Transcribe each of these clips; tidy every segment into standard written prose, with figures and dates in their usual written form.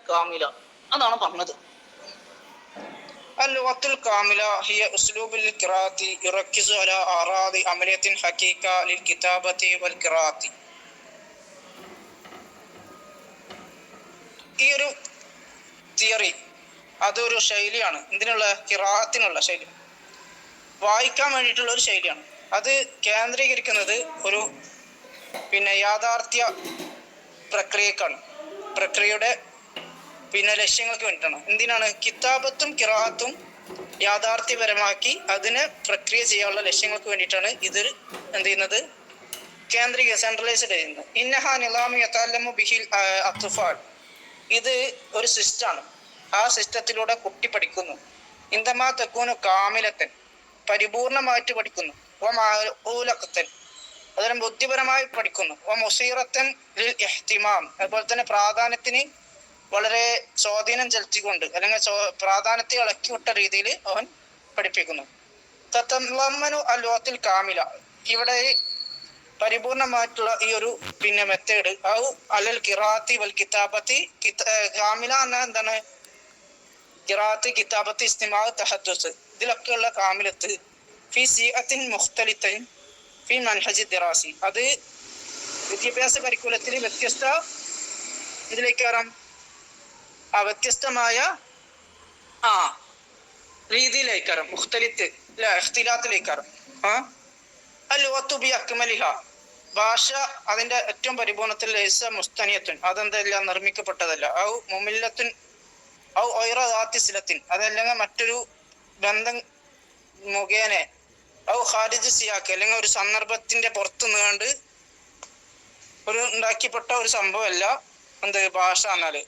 കാമില അതാണ് പറഞ്ഞത്. اللغة الكاملة هي أسلوب القراءة يركز على أعراض عملية حقيقة للكتابة والقراءة. ഈ ഒരു തിയറി അതൊരു ശൈലിയാണ്. എന്തിനുള്ള? ഖിറാഅത്തിനുള്ള ശൈലി, വായിക്കാൻ വേണ്ടിയിട്ടുള്ള ഒരു ശൈലിയാണ്. അത് കേന്ദ്രീകരിക്കുന്നത് ഒരു യാഥാർത്ഥ്യ പ്രക്രിയക്കാണ്, പ്രക്രിയയുടെ ലക്ഷ്യങ്ങൾക്ക് വേണ്ടിയിട്ടാണ്. എന്തിനാണ്? കിതാബത്തും ഖിറാഅത്തും യാഥാർത്ഥ്യപരമാക്കി അതിനെ പ്രക്രിയ ചെയ്യാനുള്ള ലക്ഷ്യങ്ങൾക്ക് വേണ്ടിയിട്ടാണ് ഇത് എന്ത് ചെയ്യുന്നത്? സെൻട്രലൈസ്ഡ് ചെയ്യുന്നത്. ഇന്നഹ നിലാമു യതഅല്ലമു ബിഹിൽ അത്ഫാൽ, ഇത് ഒരു സിസ്റ്റമാണ്. ആ സിസ്റ്റത്തിലൂടെ കുട്ടി പഠിക്കുന്നു. ഇന്ദമാ തകൂനു കാമിലത്തൻ, പരിപൂർണമായിട്ട് പഠിക്കുന്നു. വമഊലഖത്തൻ, അതിനെ ബുദ്ധിപരമായി പഠിക്കുന്നു. വമുസീറത്തൻ ലിൽ ഇഹ്തിമാം, അതുപോലെ തന്നെ പ്രാധാന്യത്തിന് വളരെ സ്വാധീനം ചെലുത്തിക്കൊണ്ട് അല്ലെങ്കിൽ പ്രാധാന്യത്തെ ഇളക്കിവിട്ട രീതിയിൽ അവൻ പഠിപ്പിക്കുന്നു. തതളമ്മനു അൽവത്തിൽ കാമില, ഇവിടെ പരിപൂർണമായിട്ടുള്ള ഈ ഒരു മെത്തേഡ് ഔ അലൽ ഖിറാഅത്തി വൽ കിതാബത്തി, കാമില എന്ന എന്താണ്? ഖിറാഅത്ത്, കിതാബത്ത്, ഇസ്തിമാ, തഹദ്ദുസ്, ഇതിലൊക്കെയുള്ള കാമിലത്ത് ഫി സിഅത്തിൻ മുഖ്തലിഫത്തിൻ ഫി മൻഹജി ദിറാസി, അത് വിദ്യാഭ്യാസ കരിക്കുലത്തിൽ വ്യത്യസ്ത ഇതിലേക്കാറാം വ്യത്യസ്തമായ രീതിയിലേക്കാറാം, മുഖ്തലിത്ത് ഇഖ്തിലാത്തിലേക്കാറാം. അൽലുഗത്തു ബി അക്മലിഹ, ഭാഷ അതിന്റെ ഏറ്റവും പരിപൂർണത്തിൽ ലൈസ മുസ്തനിയത്തുൻ, അതെന്തല്ല? നിർമ്മിക്കപ്പെട്ടതല്ല. ഔ മുമില്ലത്തുൻ ഔ ഒയ്റ ദാത്തി സിലത്തിൻ, അതല്ലെങ്കിൽ മറ്റൊരു ബന്ധം മുഖേന, ഔ ഖാരിജ് സിയാക്ക്, അല്ലെങ്കിൽ ഒരു സന്ദർഭത്തിന്റെ പുറത്തു നിന്നുകൊണ്ട് ഒരു ഉണ്ടാക്കിപ്പെട്ട ഒരു സംഭവമല്ല എന്ത് ഭാഷ എന്നാല്.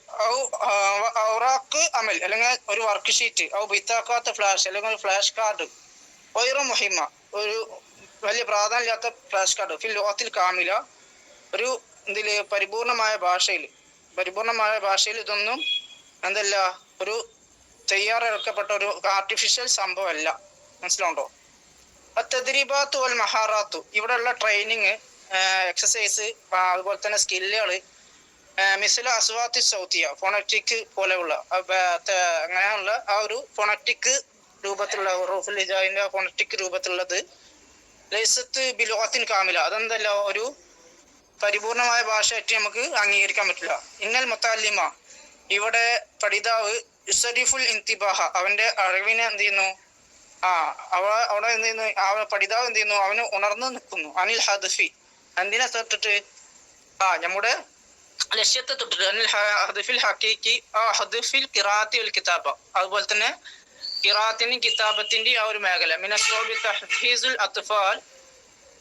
ഔറാഖ് അമൽ, അല്ലെങ്കിൽ ഒരു വർക്ക് ഷീറ്റ്, ഔ ബിത്താഖാത്ത് ഫ്ലാഷ്, അല്ലെങ്കിൽ ഒരു ഫ്ലാഷ് കാർഡ്, ഒയ്റ മുഹിമ്മ, ഒരു വലിയ പ്രാധാന്യമില്ലാത്ത ഫ്ലാഷ് കാർഡ്, ഫിൽ ലുഗത്തിൽ കാമില, ഒരു പരിപൂർണമായ ഭാഷയിൽ ഇതൊന്നും എന്തല്ല? ഒരു തയ്യാറെടുക്കപ്പെട്ട ഒരു ആർട്ടിഫിഷ്യൽ സംഭവമല്ല. മനസ്സിലുണ്ടോ? തദ്രീബാത്തു വൽ മഹാറാത്തു, ഇവിടെയുള്ള ട്രെയിനിങ്, എക്സസൈസ്, അതുപോലെ തന്നെ സ്കില്ലുകൾ, മിസ്ല അസ്വാത്തി സൗത്തിയ, ഫോണറ്റിക് പോലെയുള്ള അങ്ങനെയുള്ള ആ ഒരു ഫോണറ്റിക് രൂപത്തിലുള്ള റൂഫുൽ ഹിജായിന്റെ ഫോണറ്റിക് രൂപത്തിലുള്ളത് ലൈസത്ത് ബിലുഗത്തിൻ കാമില, അതെന്തല്ല? ഒരു പരിപൂർണമായ ഭാഷയായിട്ട് നമുക്ക് അംഗീകരിക്കാൻ പറ്റില്ല. ഇന്നൽ മുത്തഅല്ലിമ, ഇവിടെ പഠിതാവ് യുസരിഫുൽ ഇന്തിബാഹ, അവന്റെ അറിവിനെ എന്ത് ചെയ്യുന്നു? അവിടെ എന്ത് ചെയ്യുന്നു? പഠിതാവ് എന്ത് ചെയ്യുന്നു? അവന് ഉണർന്നു നിൽക്കുന്നു. അനിൽ ഹദ്ഫി, എന്തിനെ തൊട്ടിട്ട്? നമ്മുടെ ലക്ഷ്യത്തെ തൊട്ടിട്ട്. അനിൽ ഹദ്ഫിൽ ഹഖീഖി ഹദ്ഫിൽ ഖിറാഅത്തി വൽ കിതാബ, അതുപോലെ തന്നെ ഖിറാഅത്തിന്റെയും കിതാബത്തിന്റെയും ആ ഒരു മേഖല. മിനസ്സോബി തഹ്ഫീസുൽ അത്ഫാൽ,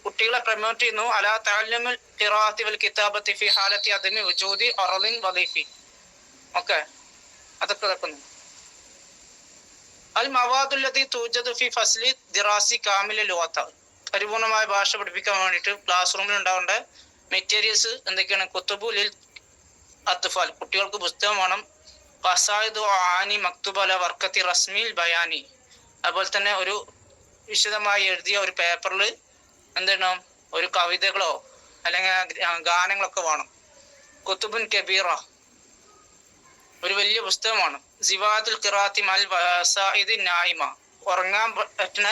കുട്ടികളെ പ്രൊമോട്ട് ചെയ്യുന്നു. അലാ തഅല്ലുമുൽ ഖിറാഅത്തി വൽ കിതാബത്തി ഫി ഹാലത്തി അദ്മി വജൂദി അർളിൻ വദീഫി, ഓക്കെ, അതൊക്കെ നടക്കുന്നു. അൽ മവാദുല്ലതി തൂജദു ഫി ഫസ്ലി ദിറാസി കാമില ലുഗത്ത, പരിപൂർണമായ ഭാഷ പഠിപ്പിക്കാൻ വേണ്ടിയിട്ട് ക്ലാസ് റൂമിൽ ഉണ്ടാവേണ്ട മെറ്റീരിയൽസ് എന്തൊക്കെയാണ്? കുത്തുബു ലിൽ അത്ഫാൽ, കുട്ടികൾക്ക് പുസ്തകം വേണം. ഖസായിദു ആനി മക്തുബ അല വർക്കത്തി റസ്മിൽ ബയാനി, അതുപോലെ തന്നെ ഒരു വിശദമായി എഴുതിയ ഒരു പേപ്പറിൽ എന്താണ്? ഒരു കവിതകളോ അല്ലെങ്കിൽ ഗാനങ്ങളൊക്കെ വേണം. കുത്തുബുൻ കബീറ, ഒരു വലിയ പുസ്തകമാണ്. സിവാത്തുൽ ഖിറാഅത്തി മൽ വസായിദി നായിമ, ഉറങ്ങാൻ പറ്റുന്ന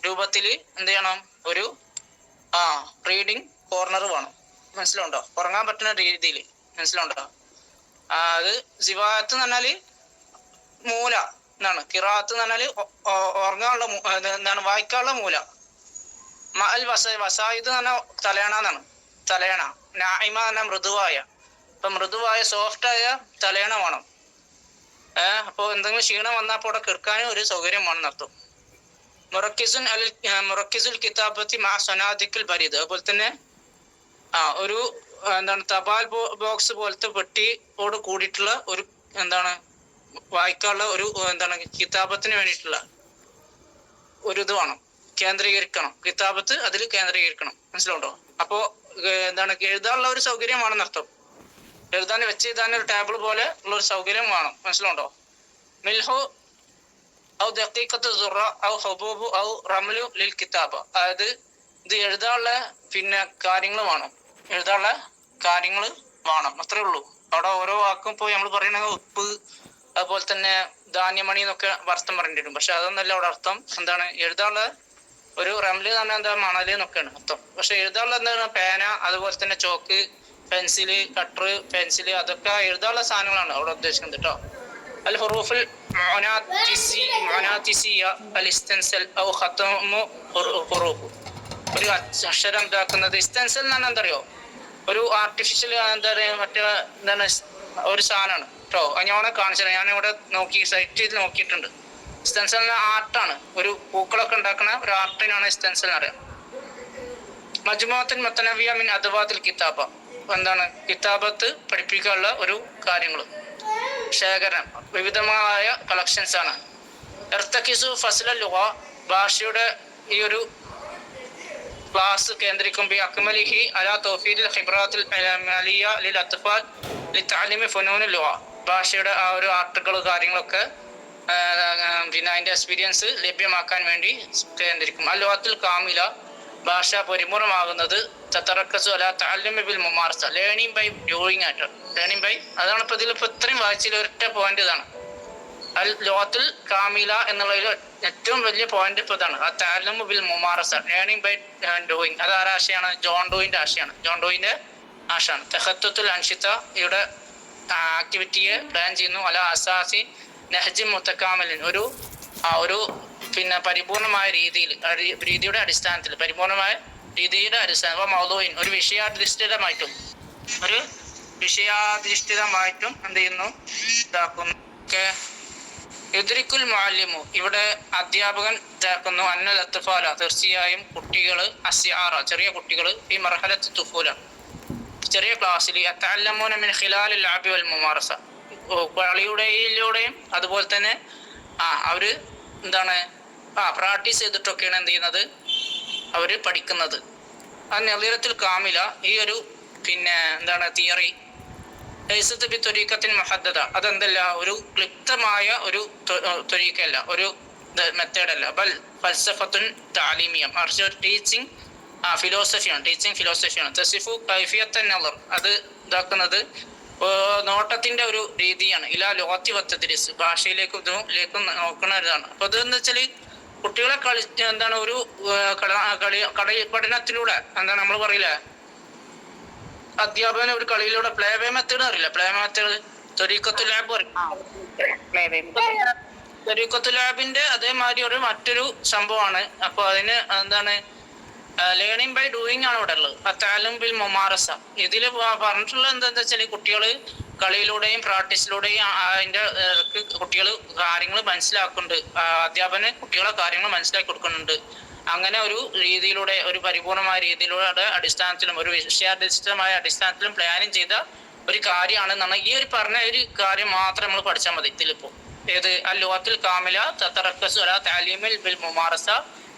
രൂപത്തിൽ എന്ത് ചെയ്യണം? ഒരു റീഡിങ് കോർണർ വേണം. മനസ്സിലുണ്ടോ? ഉറങ്ങാൻ പറ്റുന്ന രീതിയിൽ. മനസ്സിലുണ്ടോ? അത് സിവാത്ത് എന്ന് പറഞ്ഞാല് മൂല എന്നാണ്. ഖിറാഅത്ത് എന്ന് പറഞ്ഞാല് ഉറങ്ങാനുള്ള എന്താണ്? വായിക്കാനുള്ള മൂല. മൽ വസായിദ് എന്ന് പറഞ്ഞാൽ തലയണ എന്നാണ്. തലയണ. നായിമ എന്ന് പറഞ്ഞാൽ മൃദുവായ. അപ്പൊ മൃദുവായ സോഫ്റ്റായ തലയണ വേണം. അപ്പോൾ എന്തെങ്കിലും ക്ഷീണം വന്നാൽ അപ്പോൾ അവിടെ കിടക്കാനും ഒരു സൗകര്യം വേണമെന്നർത്ഥം. മുറക്കിസുൽ കിതാബത്തി മാ സനാദിക്കുൽ ബരീദ്, അതുപോലെ തന്നെ ഒരു എന്താണ്? തപാൽ ബോക്സ് പോലത്തെ പെട്ടിയോട് കൂടിയിട്ടുള്ള ഒരു എന്താണ്? വായിക്കാനുള്ള ഒരു എന്താണ്? കിതാബത്തിന് വേണ്ടിയിട്ടുള്ള ഒരു ഇത് വേണം. കേന്ദ്രീകരിക്കണം കിതാബത്ത്, അതിൽ കേന്ദ്രീകരിക്കണം. മനസ്സിലുണ്ടോ? അപ്പോ എന്താണ്? എഴുതാനുള്ള ഒരു സൗകര്യമാണെന്നർത്ഥം. എഴുതാൻ വെച്ചെഴുതാൻ ഒരു ടേബിൾ പോലെ ഉള്ള ഒരു സൗകര്യം വേണം. മനസ്സിലുണ്ടോ? മിൽഹു ഔ ദഖീഖത്തു ദുറ ഔ ഹുബൂബു ഔ റംലു ലിൽ കിതാബ, അതായത് ഇത് എഴുതാനുള്ള കാര്യങ്ങൾ വേണം. എഴുതാനുള്ള കാര്യങ്ങൾ വേണം, അത്രേ ഉള്ളൂ. അവിടെ ഓരോ വാക്കും ഇപ്പോൾ നമ്മൾ പറയണത് ഉപ്പ്, അതുപോലെ തന്നെ ധാന്യമണി എന്നൊക്കെ അർത്ഥം പറയേണ്ടി വരും. പക്ഷെ അതൊന്നല്ല അവിടെ അർത്ഥം. എന്താണ് എഴുതാനുള്ള ഒരു റംല് എന്ന് പറഞ്ഞാൽ എന്താ, മണല് എന്നൊക്കെയാണ് അർത്ഥം. പക്ഷെ എഴുതാനുള്ള എന്താണ് പേന, അതുപോലെ തന്നെ ചോക്ക്, പെൻസില്, കട്ടർ, പെൻസില്, അതൊക്കെ എഴുതാനുള്ള സാധനങ്ങളാണ് അവിടെ ഉദ്ദേശിക്കുന്നത് കേട്ടോ. അൽ ഹുറൂഫുൽ മുനാത്തിസിയ അൽ ഇസ്തൻസൽ ഔ ഖതമു ഹുറൂഫ്. ഒരു അക്ഷരം ഇതാക്കുന്നത് ഇസ്തൻസൽ എന്ന് പറഞ്ഞാൽ എന്താ അറിയോ, ഒരു ആർട്ടിഫിഷ്യൽ എന്താ പറയുക, മറ്റേ എന്താണ് ഒരു സാധനമാണ് കേട്ടോ. ഞാൻ കാണിച്ചത്, ഞാനിവിടെ നോക്കി സൈറ്റ് ചെയ്ത് നോക്കിയിട്ടുണ്ട്. സ്റ്റെൻസിൽ എന്ന ആർട്ടാണ്, ഒരു പൂക്കളൊക്കെ ഉണ്ടാക്കുന്ന ഒരു ആർട്ടിനാണ് സ്റ്റെൻസിൽ എന്ന് പറയുന്നത്. മജ്മുഅത്തുൻ മുത്തനവ്വിയ മിൻ അദ്വാത്തിൽ കിതാബ, എന്താണ് കിതാബത്ത് പഠിപ്പിക്കാനുള്ള ഒരു കാര്യങ്ങൾ ശേഖരണം, വിവിധമായ കളക്ഷൻസ് ആണ്. ഇർതകിസു ഫസ്ല ലുഗ, ഭാഷയുടെ ഈ ഒരു ക്ലാസ് കേന്ദ്രീകരിക്കും ബി അക്മലിഹി അലാ തൗഫീദിൽ ഖിബ്റാത്തിൽ അലിയ ലിൽ അത്ഫാൽ ലിതഅലീമി ഫുനൂനിൽ ലുഗ. ഭാഷയുടെ ആ ഒരു ആർട്ടുകൾ കാര്യങ്ങളൊക്കെ പിന്നെ അതിന്റെ എക്സ്പീരിയൻസ് ലഭ്യമാക്കാൻ വേണ്ടി കേന്ദ്രീകരിക്കും. അൽ ലുഗത്തുൽ കാമില, ഭാഷ പരിപൂർണമാകുന്നത് തതറക്കസു അലാ തഅല്ലുമി ബിൽ മുമാറസ, ലേണിംഗ് ബൈ ഡൂയിങ് ആയിട്ട്. ലേണിംഗ് ബൈ, അതാണ് ഇപ്പോൾ ഇതിൽ ഇപ്പോൾ ഇത്രയും വായിച്ചതിൽ ഒരൊറ്റ പോയിന്റ് ഇതാണ്. അൽ ലുഗത്തുൽ കാമില എന്നുള്ളതിൽ ഏറ്റവും വലിയ പോയിന്റ് ഇപ്പോൾ ഇതാണ്. ആ തഅല്ലുമു ബിൽ മുമാറസ, ലേണിംഗ് ബൈ ഡൂയിങ്. അത് ആരുടെ ആശയാണ്? ജോൺ ഡൂയിന്റെ ആശയാണ്. ജോൺ ഡൂയിന്റെ ആശയാണ്. തഖത്തുൽ അൻഷിത, ഇവിടെ ആക്ടിവിറ്റിയെ പ്ലാൻ ചെയ്യുന്നു. അല അസാസി നഹ്ജി മുത്തക്കാമലിൻ, ഒരു പിന്നെ പരിപൂർണമായ രീതിയുടെ അടിസ്ഥാനത്തിൽ, പരിപൂർണമായ രീതിയുടെ അടിസ്ഥാനം മൗദൂഇൻ, ഒരു വിഷയാധിഷ്ഠിതമായിട്ടും എന്ത് ചെയ്യുന്നു, ഇതാക്കുന്നു. യുദ്രിക്കുൽ മുഅല്ലിമു, ഇവിടെ അധ്യാപകൻ ഇതാക്കുന്നു. അന്നൽ അത്ഫാല, തീർച്ചയായും കുട്ടികൾ, അസ്യാറ ചെറിയ കുട്ടികൾ, ഈ മർഹലത്ത് തുഫൂല ചെറിയ ക്ലാസ്സിൽ, യതഅല്ലമൂന മിൻ ഖിലാലിൽ ലഅബി വൽ മുമാറസ, കളിയുടെയിലൂടെയും അതുപോലെ തന്നെ അവര് എന്താണ് പ്രാക്ടീസ് ചെയ്തിട്ടൊക്കെയാണ് എന്ത് ചെയ്യുന്നത്, അവര് പഠിക്കുന്നത്. ആ നളീറത്തുൽ കാമില, ഈ ഒരു പിന്നെ എന്താണ് തിയറി, ലൈസത്ത് ബി ത്വരീഖത്തിൻ മുഹദ്ദദ, അതെന്തല്ല ഒരു ക്ലിപ്തമായ ഒരു ത്വരീഖല്ല, ഒരു മെത്തേഡല്ല. ബൽ ഫൽസഫത്തുൻ തഅലീമിയ, മറിച്ച് ഒരു ടീച്ചിങ് ഫിലോസഫിയാണ്. തസിഫു കൈഫിയത്തൻ നളർ, അത് ഇതാക്കുന്നത് നോട്ടത്തിന്റെ ഒരു രീതിയാണ്. ഇലാ ലുഗത്തി വത്തദ്രീസ്, ഭാഷയിലേക്കും ഇതിലേക്കും നോക്കുന്ന ഇതാണ്. അപ്പൊ അതെന്ന് വെച്ചാൽ കുട്ടികളെ എന്താണ് ഒരു പഠനത്തിലൂടെ, എന്താണ് നമ്മൾ പറയില്ലേ, അധ്യാപകന് ഒരു കളിയിലൂടെ പ്ലേവേ മെത്തേഡ് അറിയില്ല, പ്ലേ മെത്തേഡ് ത്വരീഖത്തുൽ ലാബ് പറയും. ത്വരീഖത്തുൽ ലാബിന്റെ അതേമാതിരി ഒരു മറ്റൊരു സംഭവമാണ്. അപ്പൊ അതിന് എന്താണ് ലേണിംഗ് ബൈ ഡൂയിങ് ആണ് ഇവിടെ ഉള്ളത്. തഅല്ലും ബിൽ മുമാറസ, ഇതിൽ പറഞ്ഞിട്ടുള്ളത് എന്താണെന്ന് വെച്ചാൽ കുട്ടികൾ കളിയിലൂടെയും പ്രാക്ടീസിലൂടെയും അതിന്റെ കുട്ടികൾ കാര്യങ്ങൾ മനസ്സിലാക്കുന്നുണ്ട്, അധ്യാപകന് കുട്ടികളെ കാര്യങ്ങൾ മനസ്സിലാക്കി കൊടുക്കുന്നുണ്ട്. അങ്ങനെ ഒരു രീതിയിലൂടെ, ഒരു പരിപൂർണമായ രീതിയിലൂടെ അടിസ്ഥാനത്തിലും ഒരു വിഷയാധിഷ്ഠിതമായ അടിസ്ഥാനത്തിലും പ്ലാനിങ് ചെയ്ത ഒരു കാര്യമാണെന്നാണ്. ഈ ഒരു പറഞ്ഞ ഒരു കാര്യം മാത്രം നമ്മൾ പഠിച്ചാൽ മതി ഇതിലിപ്പോ. ഏത് അൽ ലുഗത്തുൽ കാമില തതറക്കസു അലാ തഅലീമിൽ ബിൽ മുമാറസ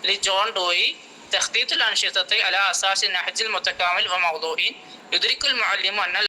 ലി ജോൺ ഡോയി തഖ്തീത്തുൽ അൻഷിതത്തി അലാ അസാസി നഹ്ജിൽ മുതകാമിൽ വ മൗദൂഇൻ യുദ്രിക്കുൽ മുഅല്ലിമു അന്നൽ